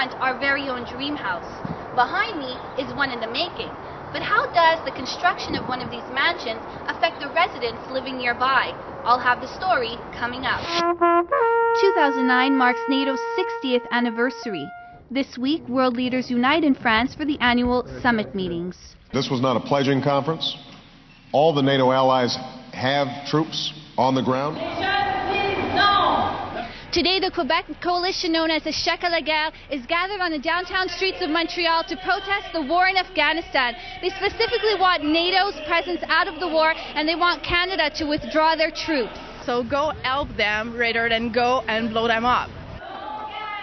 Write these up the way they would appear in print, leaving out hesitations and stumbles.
front, our very own dream house. Behind me is one in the making. But how does the construction of one of these mansions affect the residents living nearby? I'll have the story coming up. 2009 marks NATO's 60th anniversary. This week, world leaders unite in France for the annual summit meetings. This was not a pledging conference. All the NATO allies have troops on the ground. Today, the Quebec coalition known as the Chèque à la Guerre is gathered on the downtown streets of Montreal to protest the war in Afghanistan. They specifically want NATO's presence out of the war, and they want Canada to withdraw their troops. So go help them rather than go and blow them up.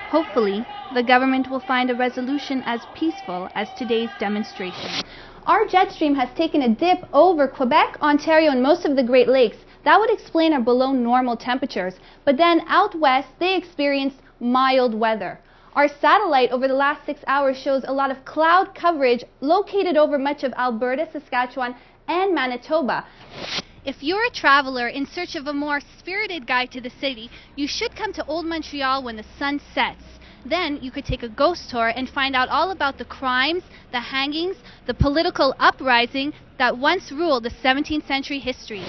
Hopefully, the government will find a resolution as peaceful as today's demonstration. Our jet stream has taken a dip over Quebec, Ontario, and most of the Great Lakes. That would explain our below normal temperatures. But then out west, they experienced mild weather. Our satellite over the last 6 hours shows a lot of cloud coverage located over much of Alberta, Saskatchewan, and Manitoba. If you're a traveler in search of a more spirited guide to the city, you should come to Old Montreal when the sun sets. Then you could take a ghost tour and find out all about the crimes, the hangings, the political uprising that once ruled the 17th century history.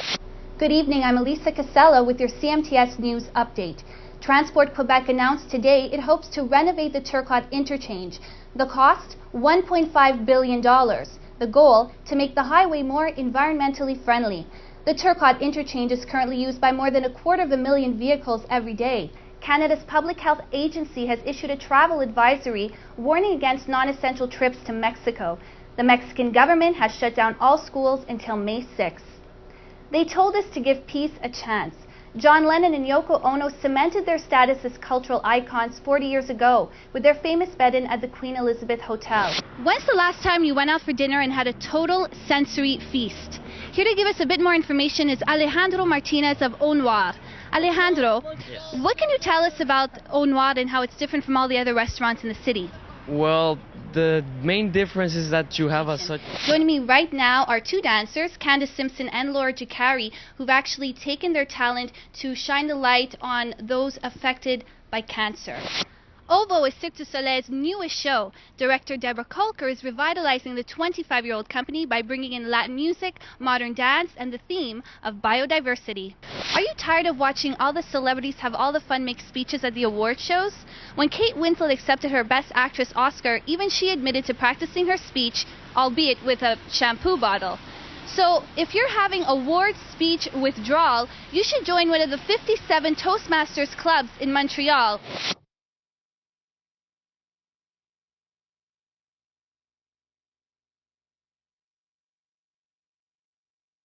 Good evening, I'm ELISA CASELLA with your CMTS News Update. Transport Quebec announced today it hopes to renovate the Turcotte interchange. The cost, $1.5 billion. The goal, to make the highway more environmentally friendly. The Turcotte interchange is currently used by more than 250,000 vehicles every day. Canada's Public Health Agency has issued a travel advisory warning against non-essential trips to Mexico. The Mexican government has shut down all schools until May 6th. They told us to give peace a chance. John Lennon and Yoko Ono cemented their status as cultural icons 40 years ago with their famous bed-in at the Queen Elizabeth Hotel. When's the last time you went out for dinner and had a total sensory feast? Here to give us a bit more information is Alejandro Martinez of Au Noir. Alejandro, what can you tell us about Au Noir and how it's different from all the other restaurants in the city? Well, the main difference is that you have such... Joining me right now are two dancers, Candace Simpson and Laura Jacari, who've actually taken their talent to shine the light on those affected by cancer. Ovo is Cirque du Soleil's newest show. Director Deborah Kolker is revitalizing the 25-year-old company by bringing in Latin music, modern dance, and the theme of biodiversity. Are you tired of watching all the celebrities have all the fun make speeches at the award shows? When Kate Winslet accepted her Best Actress Oscar, even she admitted to practicing her speech, albeit with a shampoo bottle. So, if you're having award speech withdrawal, you should join one of the 57 Toastmasters clubs in Montreal.